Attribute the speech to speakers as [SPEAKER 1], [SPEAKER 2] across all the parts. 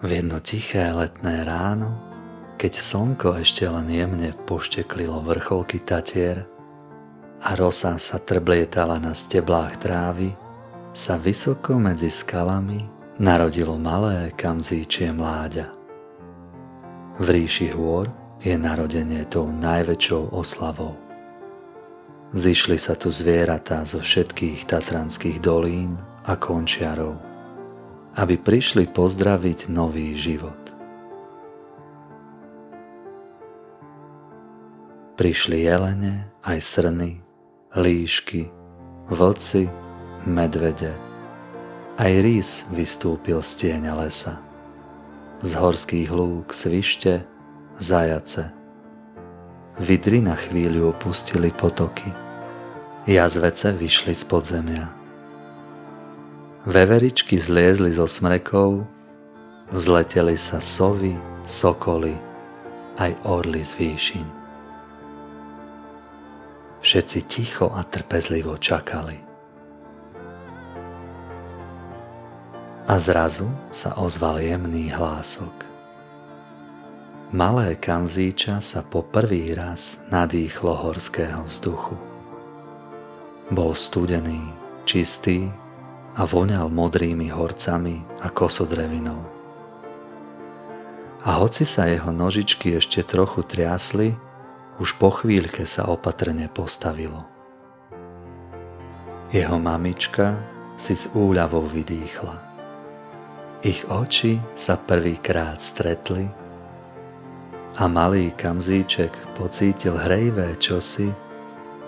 [SPEAKER 1] V jedno tiché letné ráno, keď slnko ešte len jemne pošteklilo vrcholky Tatier a rosa sa trblietala na steblách trávy, sa vysoko medzi skalami narodilo malé kamzíčie mláďa. V ríši hôr je narodenie tou najväčšou oslavou. Zišli sa tu zvieratá zo všetkých tatranských dolín a končiarov, aby prišli pozdraviť nový život. Prišli jelene, aj srny, líšky, vlci, medvede. Aj rys vystúpil z tieňa lesa. Z horských lúk svište, zajace. Vidry na chvíľu opustili potoky. Jazvece vyšli z podzemia. Veveričky zliezli zo smrekov, zleteli sa sovy, sokoly, aj orly z výšin. Všetci ticho a trpezlivo čakali. A zrazu sa ozval jemný hlások. Malé kamzíča sa po prvý raz nadýchlo horského vzduchu. Bol studený, čistý a voňal modrými horcami a kosodrevinou. A hoci sa jeho nožičky ešte trochu triasli, už po chvíľke sa opatrne postavilo. Jeho mamička si s úľavou vydýchla. Ich oči sa prvýkrát stretli a malý kamzíček pocítil hrejvé čosi,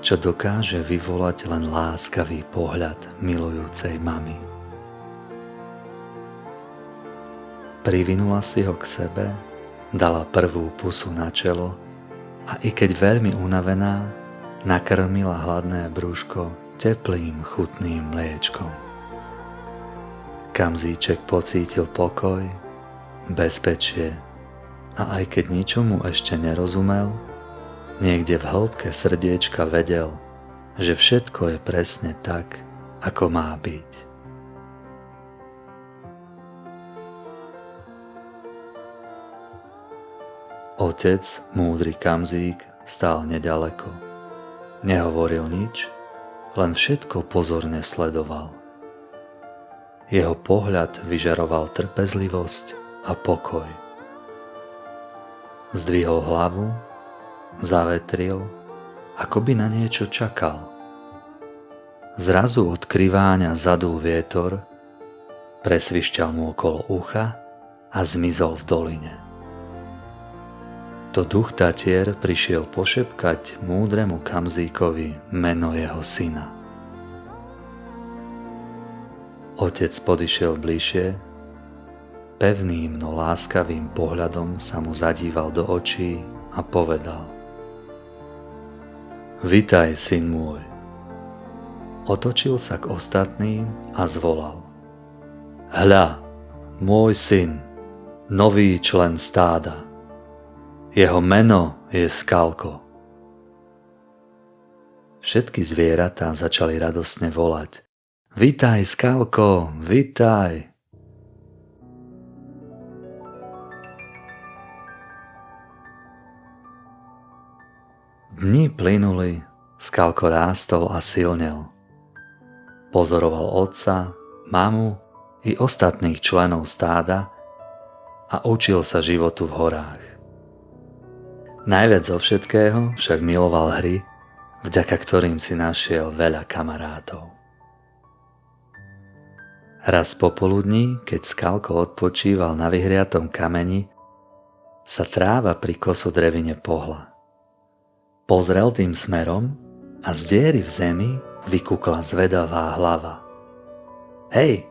[SPEAKER 1] čo dokáže vyvolať len láskavý pohľad milujúcej mamy. Privinula si ho k sebe, dala prvú pusu na čelo a i keď veľmi unavená, nakrmila hladné brúško teplým chutným mliečkom. Kamzíček pocítil pokoj, bezpečie a aj keď ničomu ešte nerozumel, niekde v hĺbke srdiečka vedel, že všetko je presne tak, ako má byť. Otec, múdry kamzík, stál nedaleko. Nehovoril nič, len všetko pozorne sledoval. Jeho pohľad vyžaroval trpezlivosť a pokoj. Zdvihol hlavu, zavetril, ako by na niečo čakal. Zrazu od kriváňa zadul vietor, presvišťal mu okolo ucha a zmizol v doline. To duch Tatier prišiel pošepkať múdremu kamzíkovi meno jeho syna. Otec podišiel bližšie, pevným, no láskavým pohľadom sa mu zadíval do očí a povedal: Vitaj, syn môj. Otočil sa k ostatným a zvolal: Hľa, môj syn, nový člen stáda. Jeho meno je Skalko. Všetky zvieratá začali radostne volať: Vitaj, Skalko, vitaj. Dni plynuli, Skalko rástol a silnel. Pozoroval otca, mamu i ostatných členov stáda a učil sa životu v horách. Najviac zo všetkého však miloval hry, vďaka ktorým si našiel veľa kamarátov. Raz popoludní, keď Skalko odpočíval na vyhriatom kameni, sa tráva pri kosodrevine pohla. Pozrel tým smerom a z diery v zemi vykukla zvedavá hlava. Hej,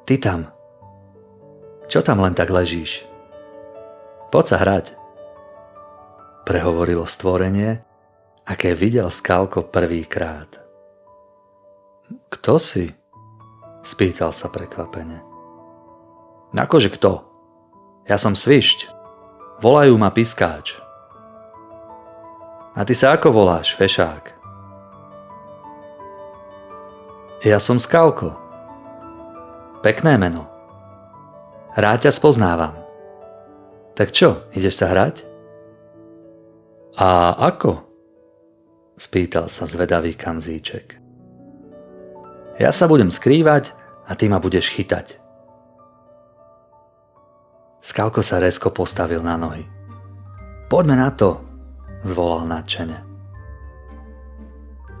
[SPEAKER 1] ty tam! Čo tam len tak ležíš? Poď sa hrať! Prehovorilo stvorenie, aké videl Skalko prvýkrát. Kto si? Spýtal sa prekvapene. Akože kto? Ja som Svišť. Volajú ma Piskáč. A ty sa ako voláš, fešák? Ja som Skalko. Pekné meno. Rád ťa spoznávam. Tak čo, ideš sa hrať? A ako? Spýtal sa zvedavý Kamzíček. Ja sa budem skrývať a ty ma budeš chytať. Skalko sa rezko postavil na nohy. Poďme na to, zvolal nadšene.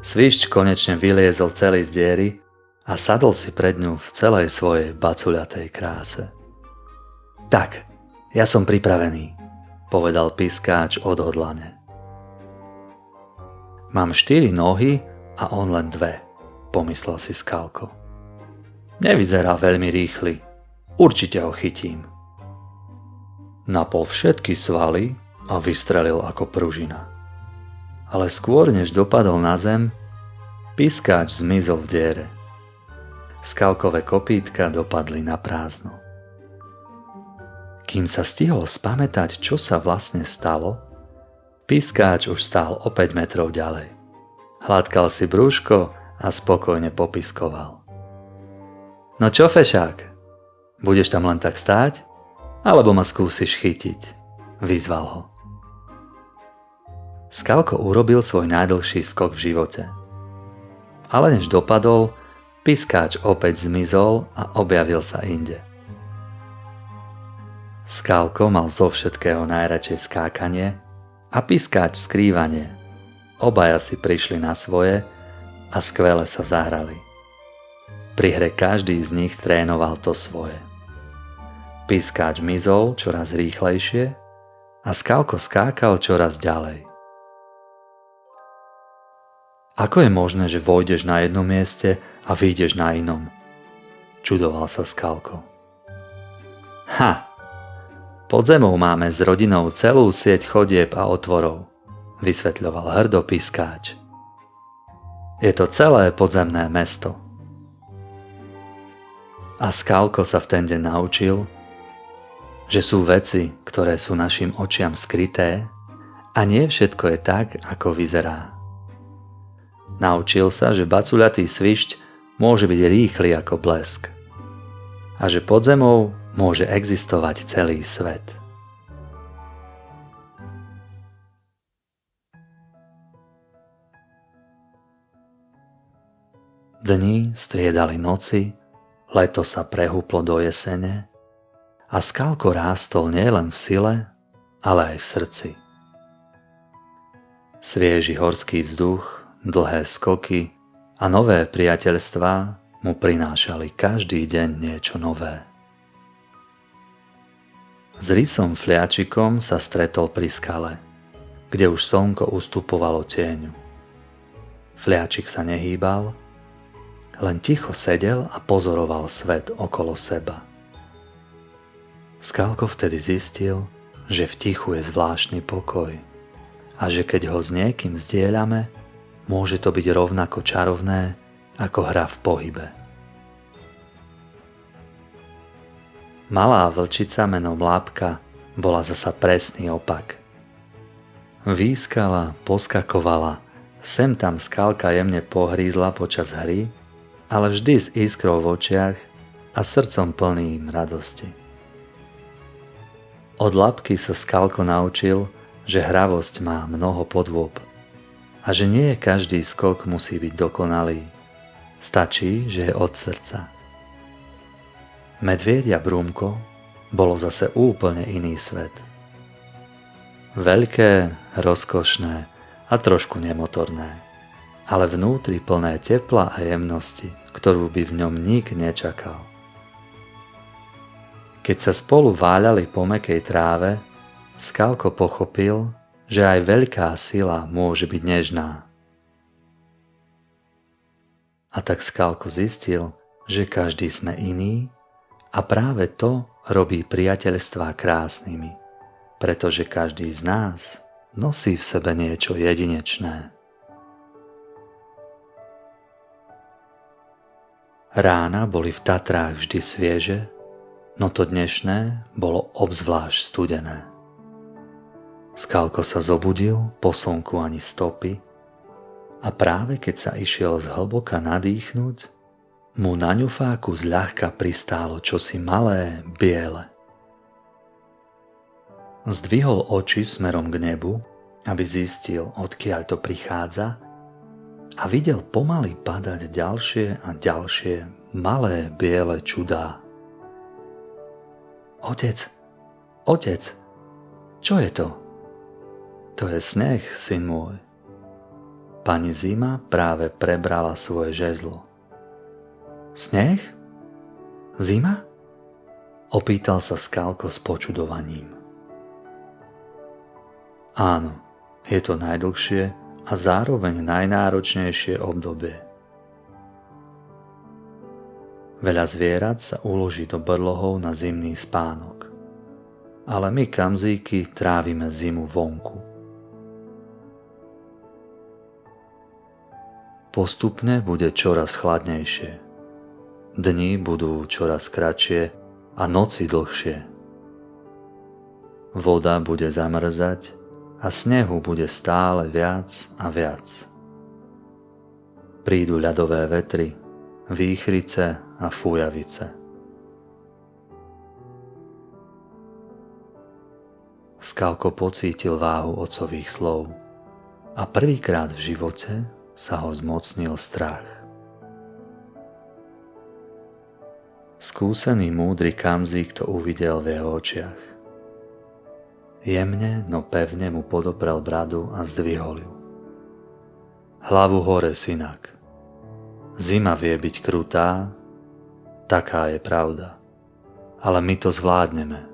[SPEAKER 1] Svišť konečne vyliezol celý z diery a sadol si pred ňu v celej svojej bacuľatej kráse. Tak, ja som pripravený, povedal Piskáč odhodlane. Mám 4 nohy a on len 2, pomyslel si Skalko. Nevyzerá veľmi rýchly, určite ho chytím. Napol všetky svaly a vystrelil ako pružina. Ale skôr než dopadol na zem, Piskáč zmizol v diere. Skalkové kopítka dopadli na prázdno. Kým sa stihol spamätať, čo sa vlastne stalo, Piskáč už stál o 5 metrov ďalej. Hladkal si brúško a spokojne popiskoval. No čo, fešák? Budeš tam len tak stáť? Alebo ma skúsiš chytiť? Vyzval ho. Skalko urobil svoj najdlhší skok v živote. Ale než dopadol, Piskáč opäť zmizol a objavil sa inde. Skalko mal zo všetkého najradšej skákanie a Piskáč skrývanie. Obaja si prišli na svoje a skvele sa zahrali. Pri hre každý z nich trénoval to svoje. Piskáč mizol čoraz rýchlejšie a Skalko skákal čoraz ďalej. Ako je možné, že vojdeš na jednom mieste a vyjdeš na inom? Čudoval sa Skalko. Pod zemou máme s rodinou celú sieť chodieb a otvorov, vysvetľoval hrdo Piskáč. Je to celé podzemné mesto. A Skalko sa v ten deň naučil, že sú veci, ktoré sú našim očiam skryté a nie všetko je tak, ako vyzerá. Naučil sa, že bacuľatý svišť môže byť rýchly ako blesk a že pod zemou môže existovať celý svet. Dni striedali noci, leto sa prehúplo do jesene a Skalko rástol nielen v sile, ale aj v srdci. Svieži horský vzduch, dlhé skoky a nové priateľstvá mu prinášali každý deň niečo nové. S rysom Fliačikom sa stretol pri skale, kde už slnko ustupovalo tieňu. Fliačik sa nehýbal, len ticho sedel a pozoroval svet okolo seba. Skalko vtedy zistil, že v tichu je zvláštny pokoj a že keď ho s niekým zdieľame, môže to byť rovnako čarovné ako hra v pohybe. Malá vlčica menom Lápka bola zasa presný opak. Výskala, poskakovala, sem tam Skalka jemne pohrízla počas hry, ale vždy s iskrou v očiach a srdcom plným radosti. Od Labky sa Skalko naučil, že hravosť má mnoho podôb a že nie každý skok musí byť dokonalý. Stačí, že je od srdca. Medviedia Brúmko bolo zase úplne iný svet. Veľké, rozkošné a trošku nemotorné, ale vnútri plné tepla a jemnosti, ktorú by v ňom nik nečakal. Keď sa spolu váľali po mäkkej tráve, Skalko pochopil, že aj veľká sila môže byť nežná. A tak Skalko zistil, že každý sme iný a práve to robí priateľstvá krásnymi, pretože každý z nás nosí v sebe niečo jedinečné. Rána boli v Tatrách vždy svieže, no to dnešné bolo obzvlášť studené. Skalko sa zobudil, po slnku ani stopy, a práve keď sa išiel zhlboka nadýchnuť, mu na ňufáku zľahka pristálo čosi malé, biele. Zdvihol oči smerom k nebu, aby zistil, odkiaľ to prichádza, a videl pomaly padať ďalšie a ďalšie malé biele čudá. Otec, otec, čo je to? To je sneh, syn môj. Pani Zima práve prebrala svoje žezlo. Sneh? Zima? Opýtal sa Skalko s počudovaním. Áno, je to najdlhšie a zároveň najnáročnejšie obdobie. Veľa zvierat sa uloží do brlohov na zimný spánok, ale my kamzíky trávime zimu vonku. Postupne bude čoraz chladnejšie. Dni budú čoraz kratšie a noci dlhšie. Voda bude zamrzať a snehu bude stále viac a viac. Prídu ľadové vetry, výchrice a fujavice. Skalko pocítil váhu otcových slov a prvýkrát v živote sa ho zmocnil strach. Skúsený múdry kamzík to uvidel v jeho očiach. Jemne, no pevne mu podobral bradu a zdvihol ju. Hlavu hore, synak. Zima vie byť krutá, taká je pravda. Ale my to zvládneme.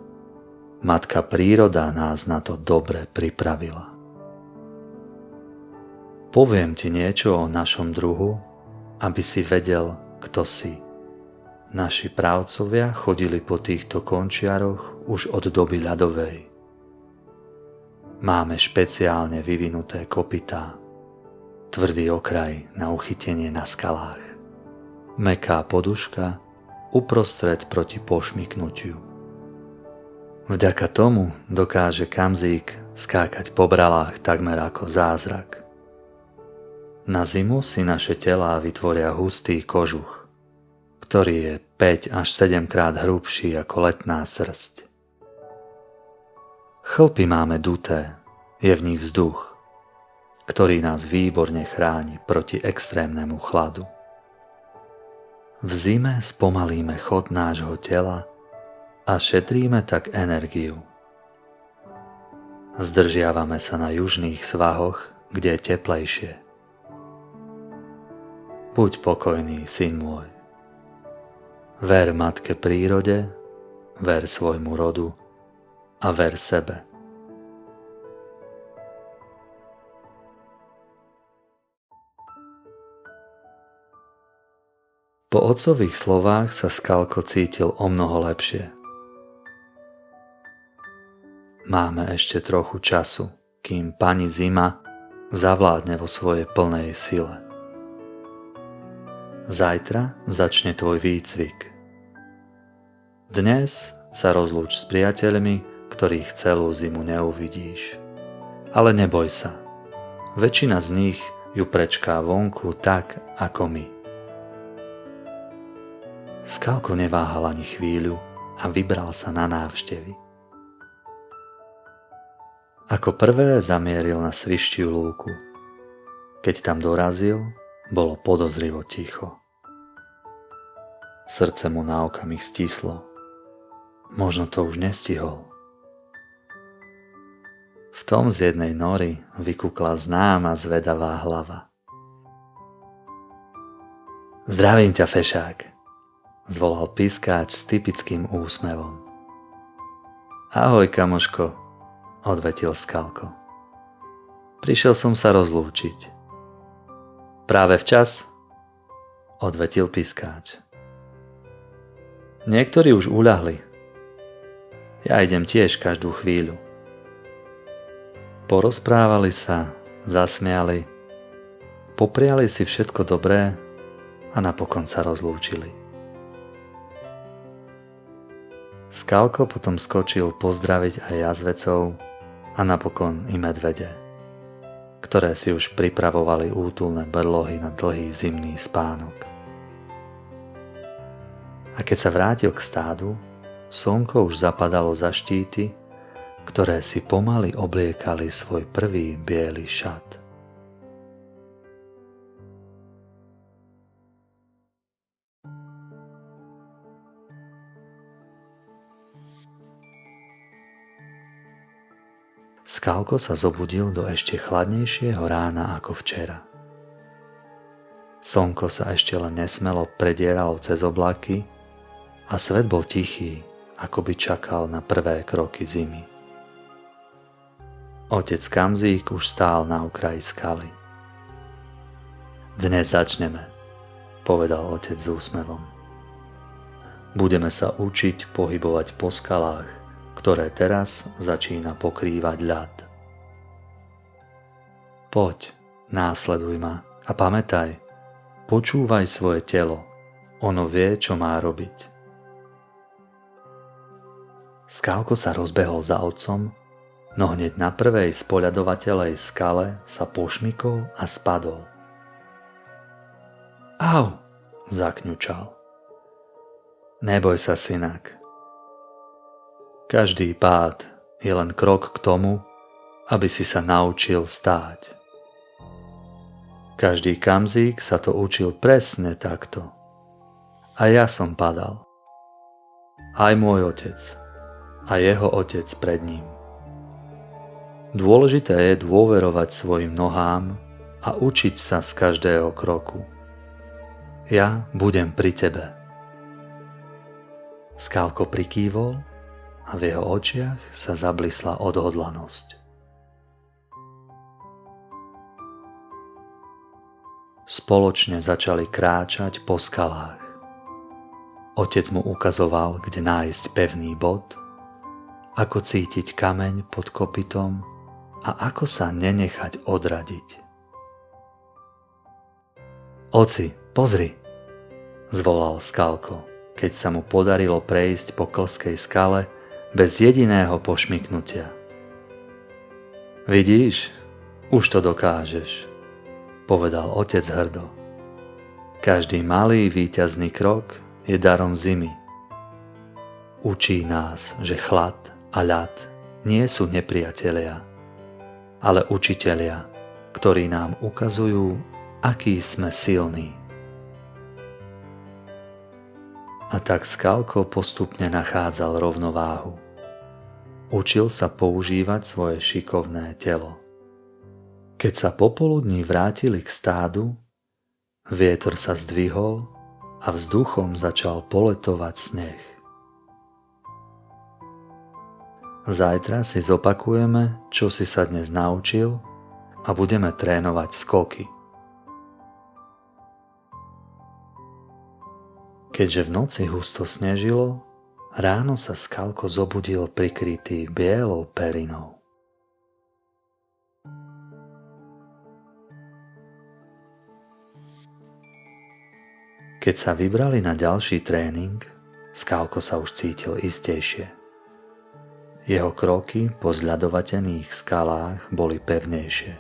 [SPEAKER 1] Matka príroda nás na to dobre pripravila. Poviem ti niečo o našom druhu, aby si vedel, kto si. Naši pravcovia chodili po týchto končiaroch už od doby ľadovej. Máme špeciálne vyvinuté kopytá, tvrdý okraj na uchytenie na skalách, mäkká poduška uprostred proti pošmyknutiu. Vďaka tomu dokáže kamzík skákať po bralách takmer ako zázrak. Na zimu si naše telá vytvoria hustý kožuch, ktorý je 5 až 7 krát hrubší ako letná srsť. Chlpy máme duté, je v nich vzduch, ktorý nás výborne chráni proti extrémnemu chladu. V zime spomalíme chod nášho tela a šetríme tak energiu. Zdržiavame sa na južných svahoch, kde je teplejšie. Buď pokojný, syn môj. Ver matke prírode, ver svojmu rodu a ver sebe. Po otcových slovách sa Skalko cítil omnoho lepšie. Máme ešte trochu času, kým pani Zima zavládne vo svojej plnej sile. Zajtra začne tvoj výcvik. Dnes sa rozlúč s priateľmi, ktorých celú zimu neuvidíš. Ale neboj sa, väčšina z nich ju prečká vonku tak, ako my. Skalko neváhal ani chvíľu a vybral sa na návštevy. Ako prvé zamieril na svištiu lúku. Keď tam dorazil, bolo podozrivo ticho. Srdce mu na okamih stislo. Možno to už nestihol. V tom z jednej nory vykúkla známa zvedavá hlava. Zdravím ťa, fešák, zvolal pískáč s typickým úsmevom. Ahoj, kamoško, odvetil Skalko. Prišiel som sa rozlúčiť. Práve včas, odvetil pískáč. Niektorí už uľahli. Ja idem tiež každú chvíľu. Porozprávali sa, zasmiali, popriali si všetko dobré a napokon sa rozlúčili. Skalko potom skočil pozdraviť aj jazvecov a napokon i medvede, ktoré si už pripravovali útulné brlohy na dlhý zimný spánok. A keď sa vrátil k stádu, slnko už zapadalo za štíty, ktoré si pomaly obliekali svoj prvý biely šat. Skalko sa zobudil do ešte chladnejšieho rána ako včera. Slnko sa ešte len nesmelo predieralo cez oblaky a svet bol tichý, ako by čakal na prvé kroky zimy. Otec Kamzík už stál na okraji skaly. Dnes začneme, povedal otec s úsmevom. Budeme sa učiť pohybovať po skalách, ktoré teraz začína pokrývať ľad. Poď, následuj ma a pamätaj, počúvaj svoje telo, ono vie, čo má robiť. Skalko sa rozbehol za otcom, no hneď na prvej spoľadovateľej skale sa pošmykol a spadol. Au, zakňučal. Neboj sa, synak. Každý pád je len krok k tomu, aby si sa naučil stáť. Každý Kamzík sa to učil presne takto. A ja som padal. Aj môj otec. A jeho otec pred ním. Dôležité je dôverovať svojim nohám a učiť sa z každého kroku. Ja budem pri tebe. Skalko prikývol a v jeho očiach sa zablisla odhodlanosť. Spoločne začali kráčať po skalách. Otec mu ukazoval, kde nájsť pevný bod, ako cítiť kameň pod kopytom a ako sa nenechať odradiť. Oci, pozri, zvolal Skalko, keď sa mu podarilo prejsť po klskej skale bez jediného pošmyknutia. Vidíš, už to dokážeš, povedal otec hrdo. Každý malý víťazný krok je darom zimy. Učí nás, že chlad a ľad nie sú nepriatelia, ale učitelia, ktorí nám ukazujú, aký sme silní. A tak Skalko postupne nachádzal rovnováhu. Učil sa používať svoje šikovné telo. Keď sa popoludní vrátili k stádu, vietor sa zdvihol a vzduchom začal poletovať sneh. Zajtra si zopakujeme, čo si sa dnes naučil a budeme trénovať skoky. Keďže v noci husto snežilo, ráno sa Skalko zobudil prikrytý bielou perinou. Keď sa vybrali na ďalší tréning, Skalko sa už cítil istejšie. Jeho kroky po zľadovatených skalách boli pevnejšie.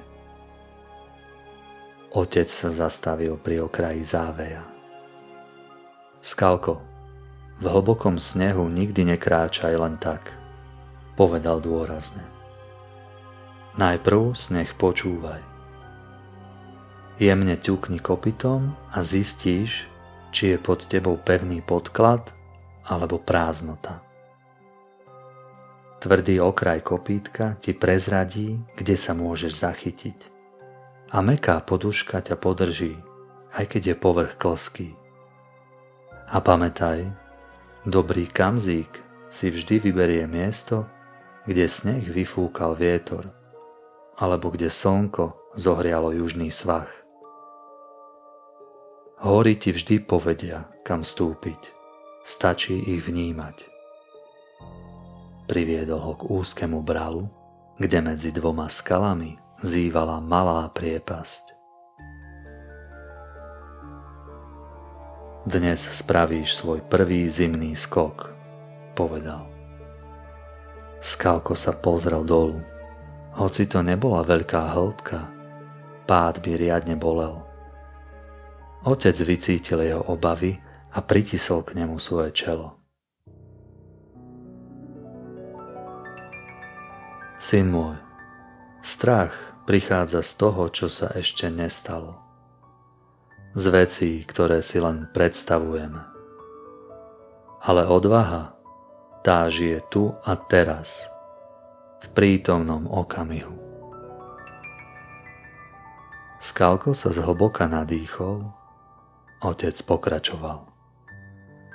[SPEAKER 1] Otec sa zastavil pri okraji záveja. Skalko, v hlbokom snehu nikdy nekráčaj len tak, povedal dôrazne. Najprv sneh počúvaj. Jemne ťukni kopytom a zistíš, či je pod tebou pevný podklad alebo prázdnota. Tvrdý okraj kopýtka ti prezradí, kde sa môžeš zachytiť. A mäkká poduška ťa podrží, aj keď je povrch klský. A pamätaj, dobrý Kamzík si vždy vyberie miesto, kde sneh vyfúkal vietor, alebo kde slnko zohrialo južný svah. Hory ti vždy povedia, kam stúpiť, stačí ich vnímať. Priviedol ho k úzkému bralu, kde medzi dvoma skalami zývala malá priepasť. Dnes spravíš svoj prvý zimný skok, povedal. Skalko sa pozrel dolu. Hoci to nebola veľká hĺbka, pád by riadne bolel. Otec vycítil jeho obavy a pritisol k nemu svoje čelo. Syn môj, strach prichádza z toho, čo sa ešte nestalo. Z vecí, ktoré si len predstavujeme. Ale odvaha, tá žije tu a teraz, v prítomnom okamihu. Skalko sa zhlboka nadýchol, otec pokračoval.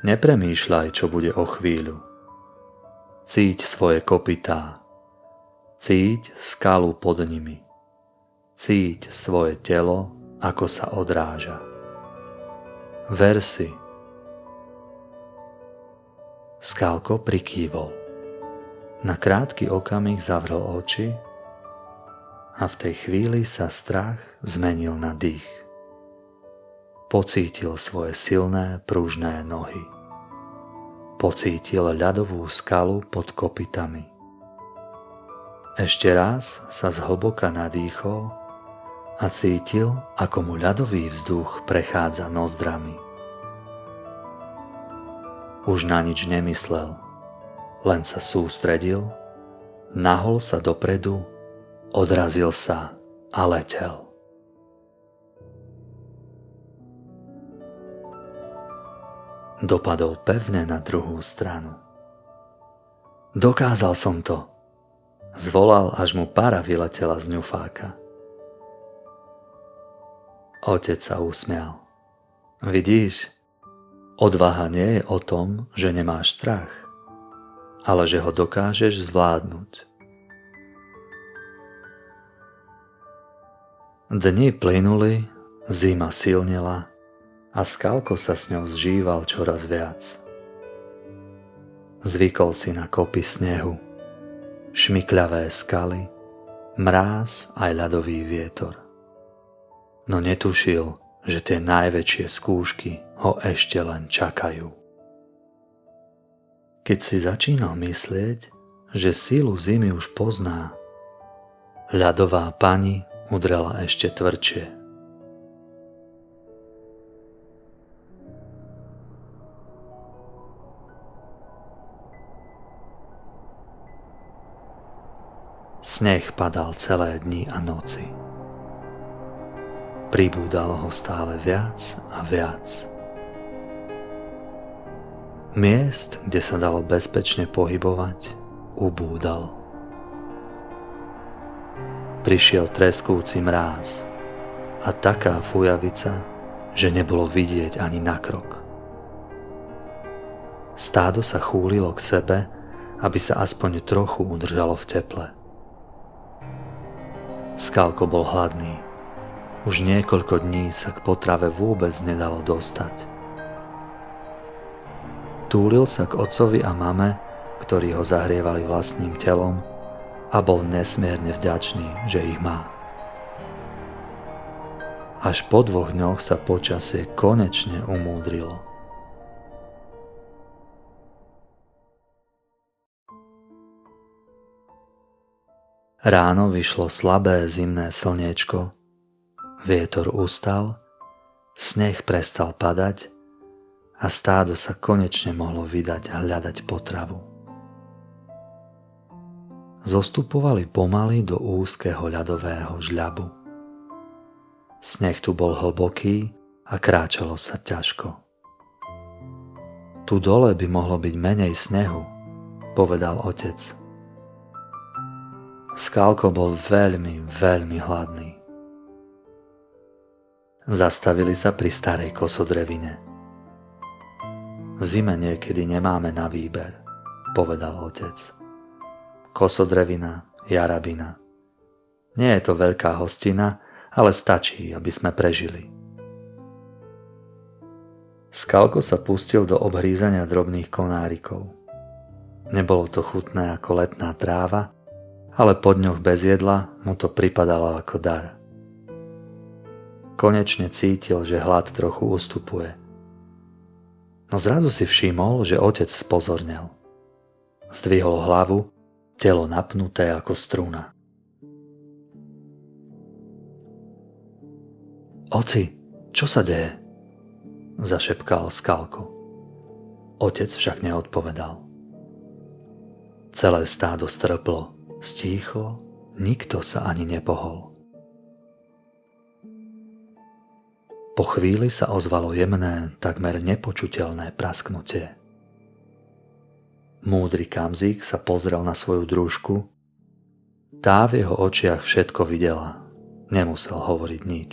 [SPEAKER 1] Nepremýšľaj, čo bude o chvíľu. Cíť svoje kopytá, cíť skalu pod nimi, cíť svoje telo, ako sa odráža. Ver si. Skalko prikývol. Na krátky okamih zavrel oči a v tej chvíli sa strach zmenil na dých. Pocítil svoje silné, pružné nohy. Pocítil ľadovú skalu pod kopytami. Ešte raz sa zhlboka nadýchol a cítil, ako mu ľadový vzduch prechádza nozdrami. Už na nič nemyslel, len sa sústredil, nahol sa dopredu, odrazil sa a letel. Dopadol pevne na druhú stranu. Dokázal som to, zvolal, až mu para vyletela z ňufáka. Otec sa usmial. Vidíš, odvaha nie je o tom, že nemáš strach, ale že ho dokážeš zvládnuť. Dni plynuli, zima silnila a Skalko sa s ňou zžíval čoraz viac. Zvykol si na kopy snehu, šmykľavé skaly, mráz aj ľadový vietor. No netušil, že tie najväčšie skúšky ho ešte len čakajú. Keď si začínal myslieť, že sílu zimy už pozná, ľadová pani udrela ešte tvrdšie. Sneh padal celé dni a noci. Pribúdalo ho stále viac a viac. Miest, kde sa dalo bezpečne pohybovať, ubúdalo. Prišiel treskúci mráz a taká fujavica, že nebolo vidieť ani na krok. Stádo sa chúlilo k sebe, aby sa aspoň trochu udržalo v teple. Skalko bol hladný. Už niekoľko dní sa k potrave vôbec nedalo dostať. Túlil sa k otcovi a mame, ktorí ho zahrievali vlastným telom, a bol nesmierne vďačný, že ich má. Až po 2 dňoch sa počasie konečne umúdrilo. Ráno vyšlo slabé zimné slniečko, vietor ustal, sneh prestal padať a stádo sa konečne mohlo vydať hľadať potravu. Zostupovali pomaly do úzkeho ľadového žľabu. Sneh tu bol hlboký a kráčalo sa ťažko. Tu dole by mohlo byť menej snehu, povedal otec. Skalko bol veľmi, veľmi hladný. Zastavili sa pri starej kosodrevine. V zime niekedy nemáme na výber, povedal otec. Kosodrevina, jarabina. Nie je to veľká hostina, ale stačí, aby sme prežili. Skalko sa pustil do obhrízania drobných konárikov. Nebolo to chutné ako letná tráva, ale po dňoch bez jedla mu to pripadalo ako dar. Konečne cítil, že hlad trochu ustupuje. No zrazu si všimol, že otec spozornel. Zdvihol hlavu, telo napnuté ako struna. Oci, čo sa deje? zašepkal Skalko. Otec však neodpovedal. Celé stádo strplo, stíchlo, nikto sa ani nepohol. Po chvíli sa ozvalo jemné, takmer nepočuteľné prasknutie. Múdry Kamzík sa pozrel na svoju družku. Tá v jeho očiach všetko videla, nemusel hovoriť nič.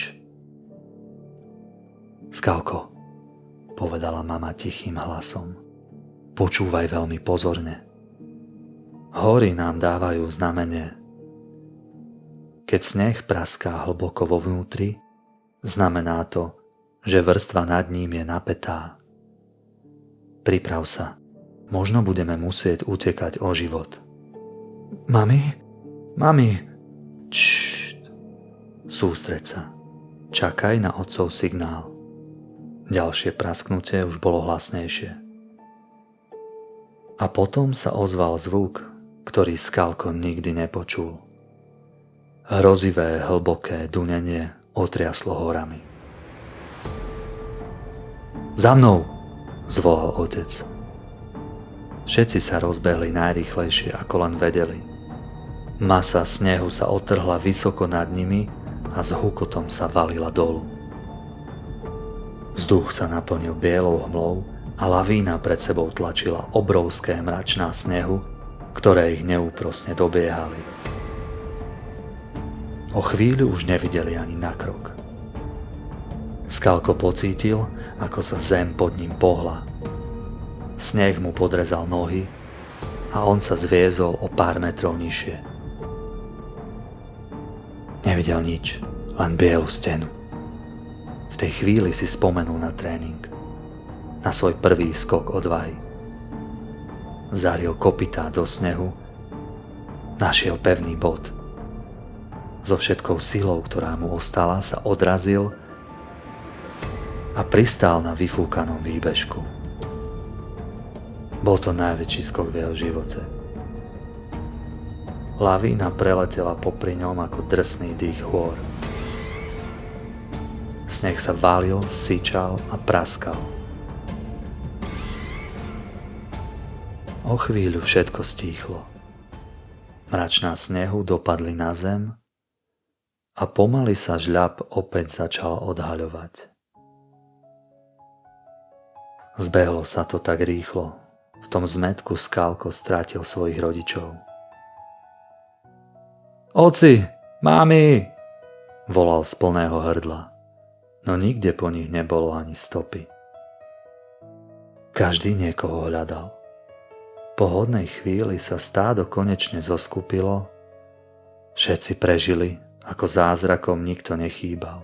[SPEAKER 1] Skalko, povedala mama tichým hlasom, počúvaj veľmi pozorne. Hory nám dávajú znamenie. Keď sneh praská hlboko vo vnútri, znamená to, že vrstva nad ním je napätá. Priprav sa, možno budeme musieť utekať o život. Mami, čšt, sústreď sa, čakaj na otcov signál. Ďalšie prasknutie už bolo hlasnejšie. A potom sa ozval zvuk, ktorý Skalko nikdy nepočul. Hrozivé, hlboké dunenie otriaslo horami. Za mnou, zvolal otec. Všetci sa rozbehli najrýchlejšie, ako len vedeli. Masa snehu sa otrhla vysoko nad nimi a s hukotom sa valila dolu. Vzduch sa naplnil bielou hmlou a lavína pred sebou tlačila obrovské mračná snehu, ktoré ich neúprosne dobiehali. O chvíľu už nevideli ani na krok. Skalko pocítil, ako sa zem pod ním pohla. Sneh mu podrezal nohy a on sa zviezol o pár metrov nižšie. Nevidel nič, len bielu stenu. V tej chvíli si spomenul na tréning, na svoj prvý skok odvahy. Zaril kopytá do snehu, našiel pevný bod. So všetkou silou, ktorá mu ostala, sa odrazil a pristál na vyfúkanom výbežku. Bol to najväčší skok v jeho živote. Lavína preletela popri ňom ako drsný dých chôr. Sneh sa valil, syčal a praskal. O chvíľu všetko stíchlo. Mračná snehu dopadli na zem a pomaly sa žľab opäť začal odhaľovať. Zbehlo sa to tak rýchlo, v tom zmätku Skalko strátil svojich rodičov. Oci, mami, volal z plného hrdla, no nikde po nich nebolo ani stopy. Každý niekoho hľadal. Po hodnej chvíli sa stádo konečne zoskupilo, všetci prežili, ako zázrakom nikto nechýbal,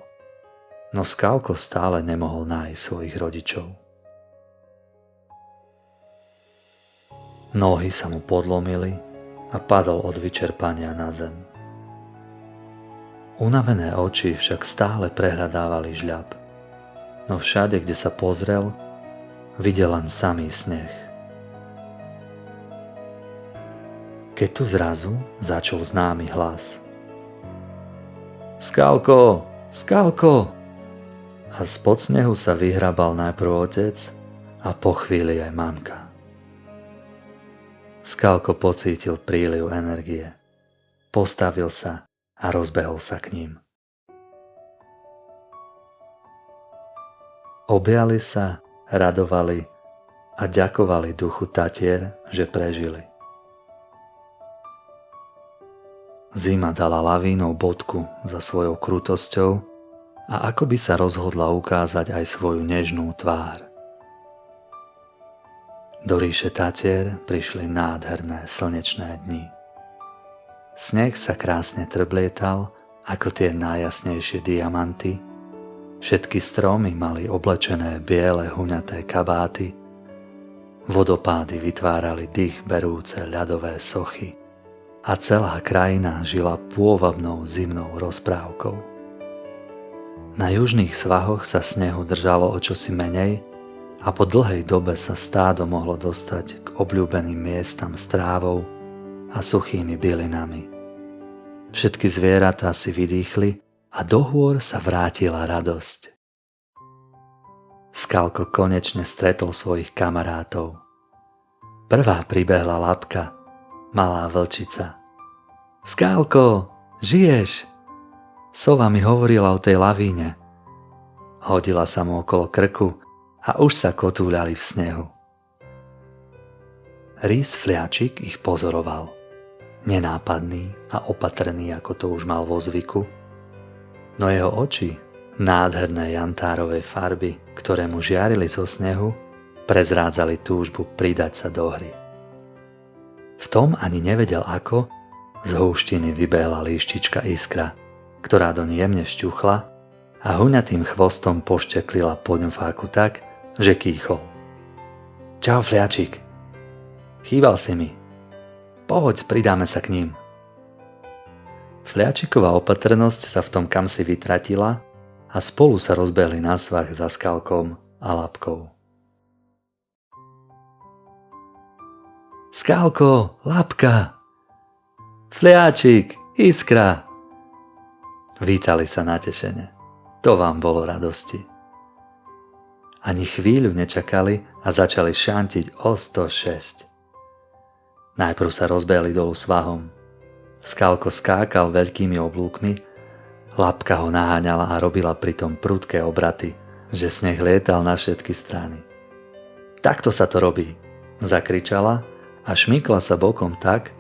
[SPEAKER 1] no Skalko stále nemohol nájsť svojich rodičov. Nohy sa mu podlomili a padol od vyčerpania na zem. Unavené oči však stále prehľadávali žľab, no všade, kde sa pozrel, videl len samý sneh. Keď tu zrazu začul známy hlas. Skalko, Skalko! A spod snehu sa vyhrabal najprv otec a po chvíli aj mamka. Skalko pocítil príliv energie. Postavil sa a rozbehol sa k ním. Objali sa, radovali a ďakovali duchu Tatier, že prežili. Zima dala lavínou bodku za svojou krutosťou a ako by sa rozhodla ukázať aj svoju nežnú tvár. Do ríše Tatier prišli nádherné slnečné dni. Sneh sa krásne trblietal ako tie najjasnejšie diamanty, všetky stromy mali oblečené biele huňaté kabáty, vodopády vytvárali dých berúce ľadové sochy a celá krajina žila pôvabnou zimnou rozprávkou. Na južných svahoch sa snehu držalo o čosi menej a po dlhej dobe sa stádo mohlo dostať k obľúbeným miestam s trávou a suchými bylinami. Všetky zvieratá si vydýchli a do hôr sa vrátila radosť. Skalko konečne stretol svojich kamarátov. Prvá pribehla Lapka, malá vlčica. Skalko, žiješ? Sova mi hovorila o tej lavíne. Hodila sa mu okolo krku a už sa kotúľali v snehu. Rís Fliačik ich pozoroval. Nenápadný a opatrný, ako to už mal vo zvyku. No jeho oči, nádherné jantárovej farby, ktoré mu žiarili zo snehu, prezrádzali túžbu pridať sa do hry. V tom ani nevedel ako, z húštiny vybehla líštička Iskra, ktorá doň jemne šťuchla a huňatým chvostom pošteklila po ňufáku tak, že kýchol. Čau, Fliačik. Chýbal si mi. Pohoď, pridáme sa k ním. Fliačiková opatrnosť sa v tom kamsi vytratila a spolu sa rozbehli na svah za Skalkom a Lapkou. Skalko, Lapka, Fliačik, Iskra. Vítali sa natešene. To vám bolo radosti. Ani chvíľu nečakali a začali šantiť o 106. Najprv sa rozbehli dolu svahom. Skalko skákal veľkými oblúkmi, Lapka ho naháňala a robila pritom prudké obraty, že sneh lietal na všetky strany. Takto sa to robí, zakričala a šmykla sa bokom tak,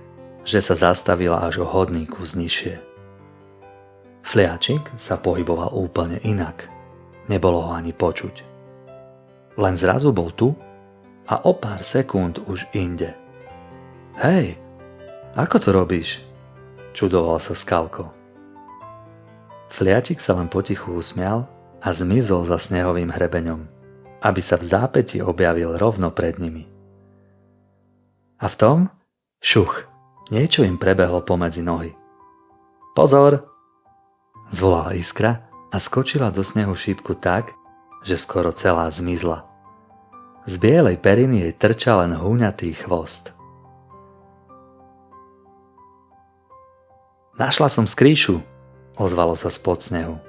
[SPEAKER 1] že sa zastavila až o hodný kus nižšie. Fliačik sa pohyboval úplne inak. Nebolo ho ani počuť. Len zrazu bol tu a o pár sekúnd už inde. Hej, ako to robíš? Čudoval sa Skalko. Fliačik sa len potichu usmial a zmizol za snehovým hrebeňom, aby sa v zápäti objavil rovno pred nimi. A v tom, šuch, niečo im prebehlo pomedzi nohy. Pozor! Zvolala Iskra a skočila do snehu šípku tak, že skoro celá zmizla. Z bielej periny jej trčal len húňatý chvost. Našla som skrýšu, ozvalo sa spod snehu.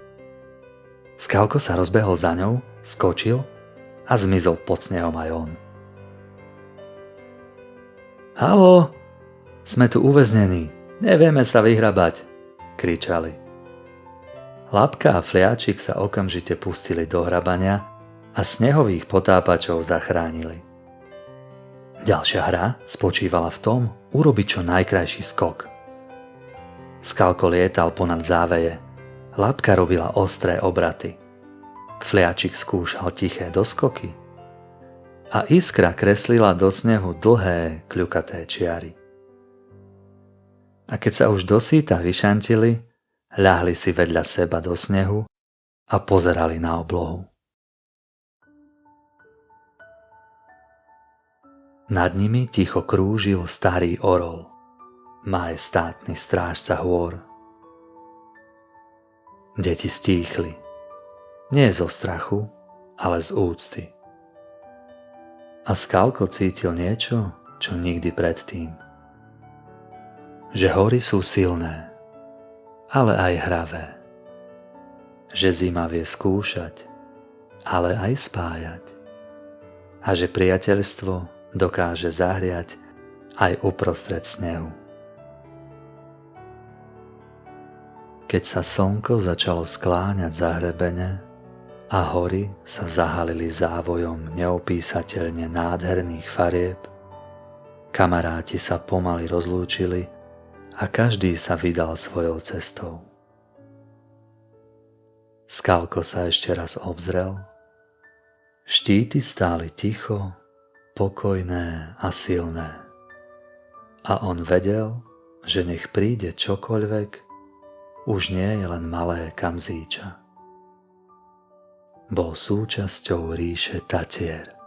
[SPEAKER 1] Skalko sa rozbehol za ňou, skočil a zmizol pod snehom aj on. Haló, sme tu uväznení, nevieme sa vyhrabať, kričali. Lapka a Fliačik sa okamžite pustili do hrabania a snehových potápačov zachránili. Ďalšia hra spočívala v tom urobiť čo najkrajší skok. Skalko lietal ponad záveje, Lapka robila ostré obraty, Fliačik skúšal tiché doskoky a Iskra kreslila do snehu dlhé, kľukaté čiary. A keď sa už dosýta vyšantili, ľahli si vedľa seba do snehu a pozerali na oblohu. Nad nimi ticho krúžil starý orol, majestátny strážca hôr. Deti stíchli, nie zo strachu, ale z úcty. A Skalko cítil niečo, čo nikdy predtým. Že hory sú silné, ale aj hravé. Že zima vie skúšať, ale aj spájať. A že priateľstvo dokáže zahriať aj uprostred snehu. Keď sa slnko začalo skláňať za hrebene a hory sa zahalili závojom neopísateľne nádherných farieb, kamaráti sa pomaly rozlúčili a každý sa vydal svojou cestou. Skalko sa ešte raz obzrel. Štíty stáli ticho, pokojné a silné. A on vedel, že nech príde čokoľvek, už nie je len malé kamzíča. Bol súčasťou ríše Tatier.